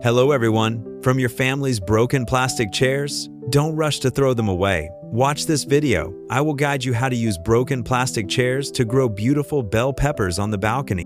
Hello everyone. From your family's broken plastic chairs, don't rush to throw them away. Watch this video. I will guide you how to use broken plastic chairs to grow beautiful bell peppers on the balcony.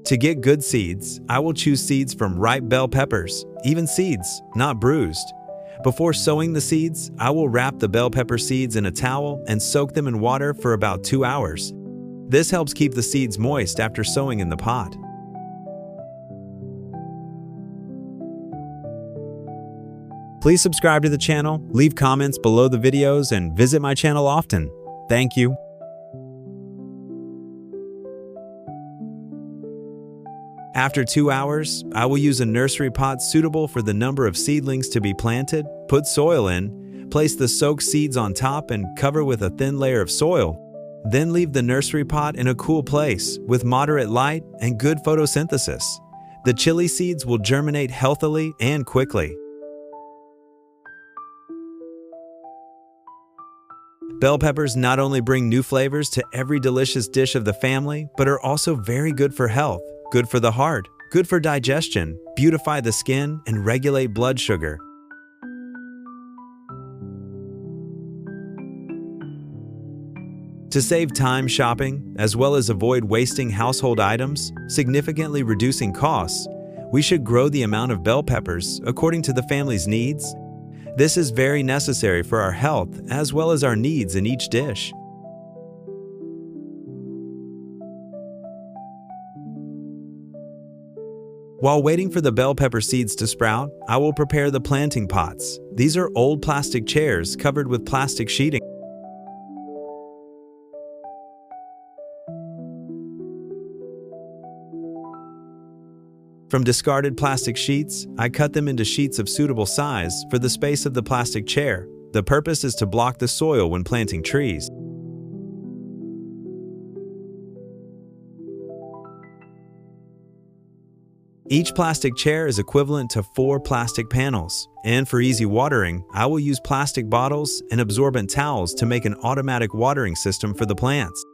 To get good seeds, I will choose seeds from ripe bell peppers, even seeds, not bruised. Before sowing the seeds, I will wrap the bell pepper seeds in a towel and soak them in water for about 2 hours. This helps keep the seeds moist after sowing in the pot. Please subscribe to the channel, leave comments below the videos, and visit my channel often. Thank you. After 2 hours, I will use a nursery pot suitable for the number of seedlings to be planted, put soil in, place the soaked seeds on top and cover with a thin layer of soil. Then leave the nursery pot in a cool place with moderate light and good photosynthesis. The chili seeds will germinate healthily and quickly. Bell peppers not only bring new flavors to every delicious dish of the family, but are also very good for health, good for the heart, good for digestion, beautify the skin, and regulate blood sugar. To save time shopping, as well as avoid wasting household items, significantly reducing costs, we should grow the amount of bell peppers according to the family's needs. This is very necessary for our health as well as our needs in each dish. While waiting for the bell pepper seeds to sprout, I will prepare the planting pots. These are old plastic chairs covered with plastic sheeting. From discarded plastic sheets, I cut them into sheets of suitable size for the space of the plastic chair. The purpose is to block the soil when planting trees. Each plastic chair is equivalent to 4 plastic panels, and for easy watering, I will use plastic bottles and absorbent towels to make an automatic watering system for the plants.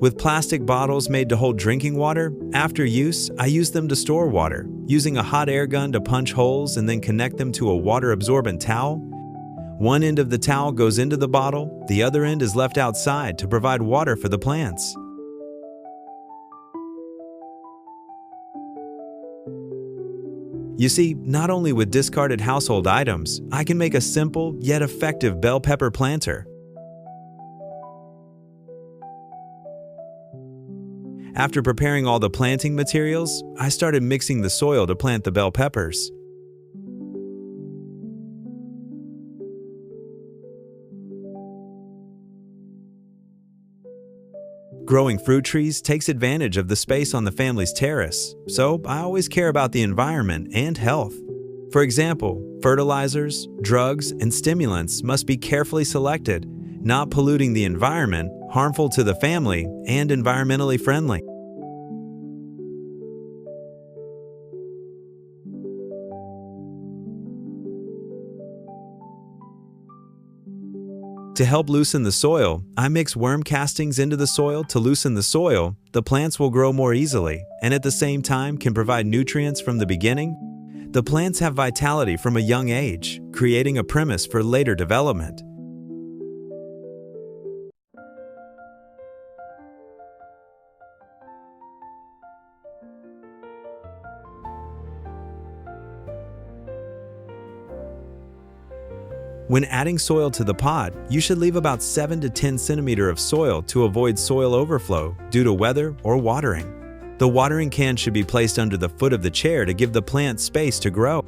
With plastic bottles made to hold drinking water, after use, I use them to store water, using a hot air gun to punch holes and then connect them to a water-absorbent towel. One end of the towel goes into the bottle, the other end is left outside to provide water for the plants. You see, not only with discarded household items, I can make a simple yet effective bell pepper planter. After preparing all the planting materials, I started mixing the soil to plant the bell peppers. Growing fruit trees takes advantage of the space on the family's terrace, so I always care about the environment and health. For example, fertilizers, drugs, and stimulants must be carefully selected, not polluting the environment, harmful to the family, and environmentally friendly. To help loosen the soil, I mix worm castings into the soil to loosen the soil. The plants will grow more easily, and at the same time can provide nutrients from the beginning. The plants have vitality from a young age, creating a premise for later development. When adding soil to the pot, you should leave about 7 to 10 centimeters of soil to avoid soil overflow due to weather or watering. The watering can should be placed under the foot of the chair to give the plant space to grow.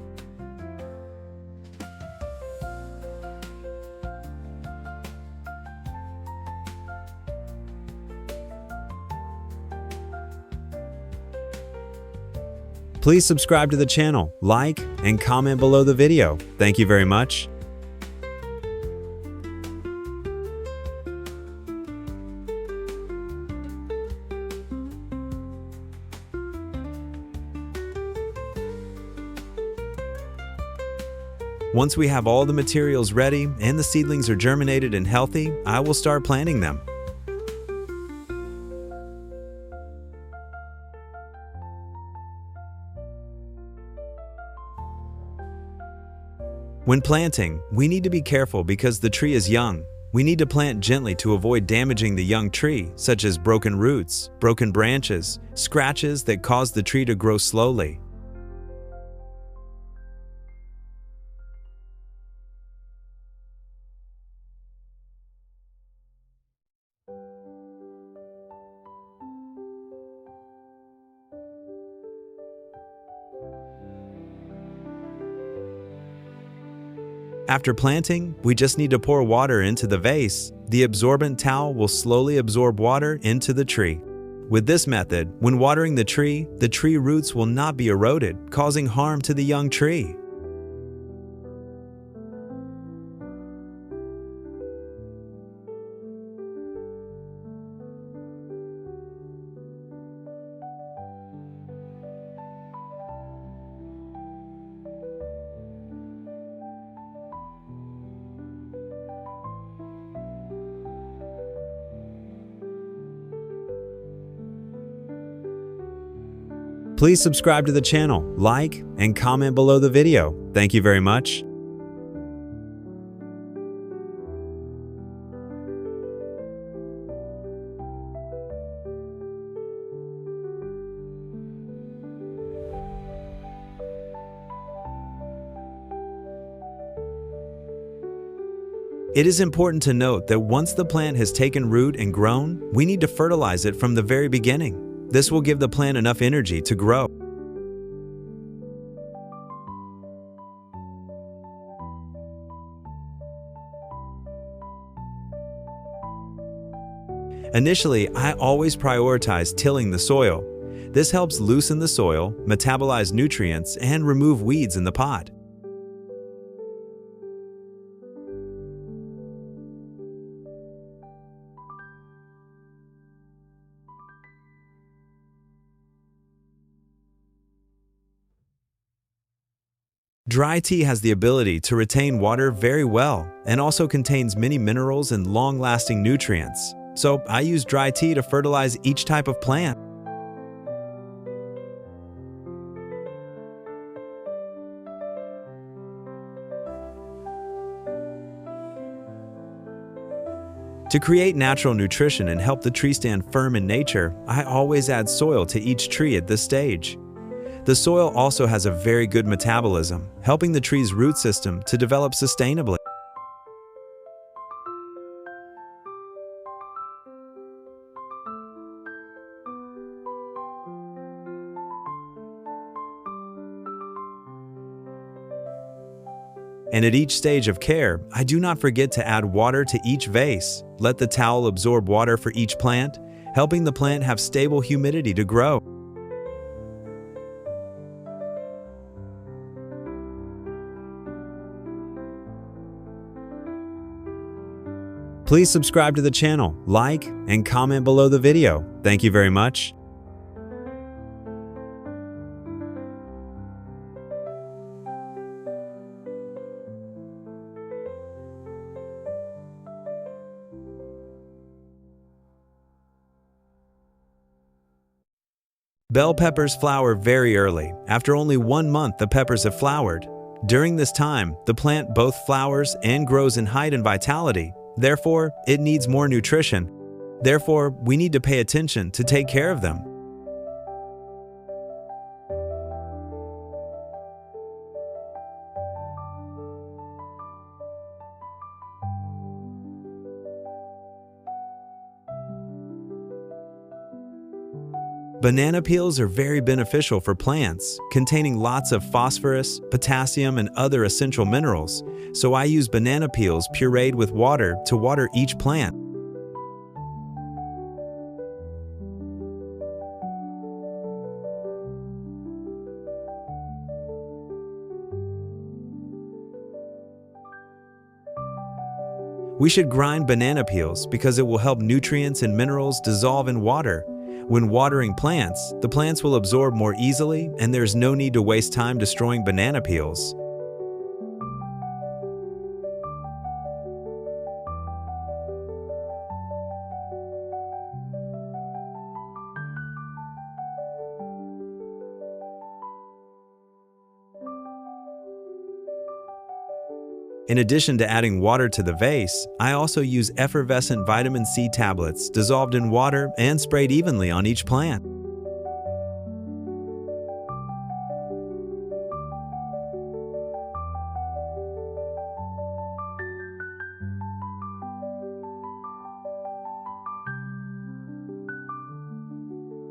Please subscribe to the channel, like, and comment below the video. Thank you very much. Once we have all the materials ready and the seedlings are germinated and healthy, I will start planting them. When planting, we need to be careful because the tree is young. We need to plant gently to avoid damaging the young tree, such as broken roots, broken branches, scratches that cause the tree to grow slowly. After planting, we just need to pour water into the vase. The absorbent towel will slowly absorb water into the tree. With this method, when watering the tree roots will not be eroded, causing harm to the young tree. Please subscribe to the channel, like, and comment below the video. Thank you very much. It is important to note that once the plant has taken root and grown, we need to fertilize it from the very beginning. This will give the plant enough energy to grow. Initially, I always prioritize tilling the soil. This helps loosen the soil, metabolize nutrients, and remove weeds in the pot. Dry tea has the ability to retain water very well and also contains many minerals and long-lasting nutrients. So I use dry tea to fertilize each type of plant. To create natural nutrition and help the tree stand firm in nature, I always add soil to each tree at this stage. The soil also has a very good metabolism, helping the tree's root system to develop sustainably. And at each stage of care, I do not forget to add water to each vase. Let the towel absorb water for each plant, helping the plant have stable humidity to grow. Please subscribe to the channel, like, and comment below the video. Thank you very much. Bell peppers flower very early. After only 1 month, the peppers have flowered. During this time, the plant both flowers and grows in height and vitality. Therefore, it needs more nutrition. Therefore, we need to pay attention to take care of them. Banana peels are very beneficial for plants, containing lots of phosphorus, potassium, and other essential minerals, so I use banana peels pureed with water to water each plant. We should grind banana peels because it will help nutrients and minerals dissolve in water. When watering plants, the plants will absorb more easily, and there's no need to waste time destroying banana peels. In addition to adding water to the vase, I also use effervescent vitamin C tablets dissolved in water and sprayed evenly on each plant.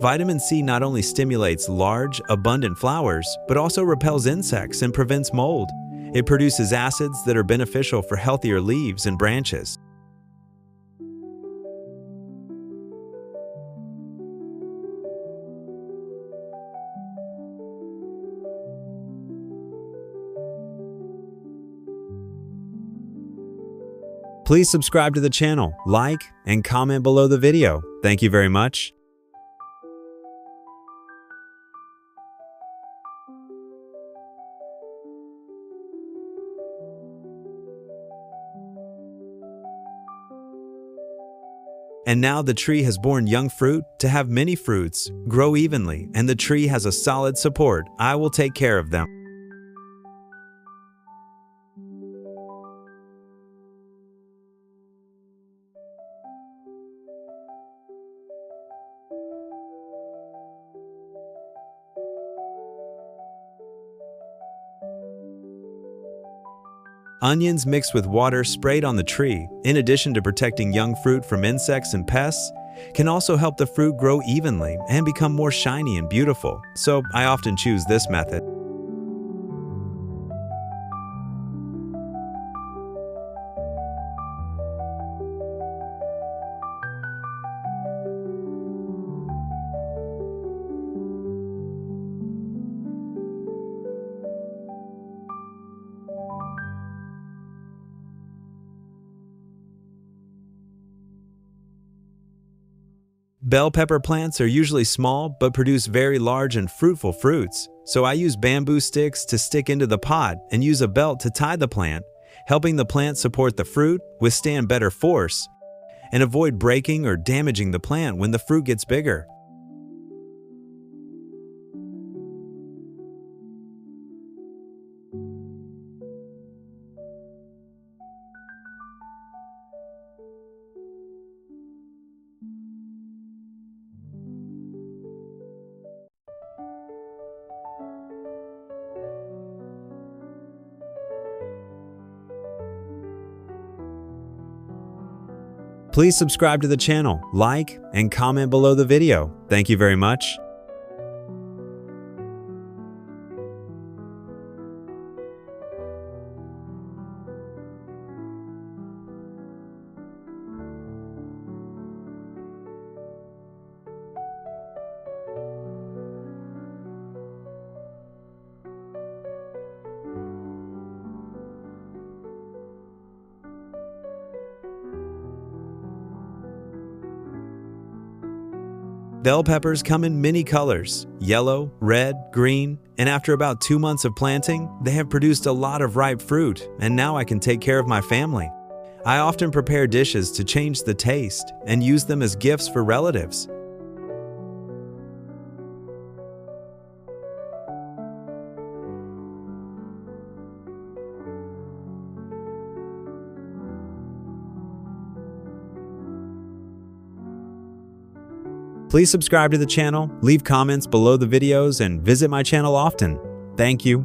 Vitamin C not only stimulates large, abundant flowers, but also repels insects and prevents mold. It produces acids that are beneficial for healthier leaves and branches. Please subscribe to the channel, like, and comment below the video. Thank you very much. And now the tree has borne young fruit to have many fruits, grow evenly, and the tree has a solid support. I will take care of them. Onions mixed with water sprayed on the tree, in addition to protecting young fruit from insects and pests, can also help the fruit grow evenly and become more shiny and beautiful, so I often choose this method. Bell pepper plants are usually small but produce very large and fruitful fruits, so I use bamboo sticks to stick into the pot and use a belt to tie the plant, helping the plant support the fruit, withstand better force, and avoid breaking or damaging the plant when the fruit gets bigger. Please subscribe to the channel, like, and comment below the video. Thank you very much. Bell peppers come in many colors: yellow, red, green, and after about 2 months of planting, they have produced a lot of ripe fruit, and now I can take care of my family. I often prepare dishes to change the taste and use them as gifts for relatives. Please subscribe to the channel, leave comments below the videos, and visit my channel often. Thank you.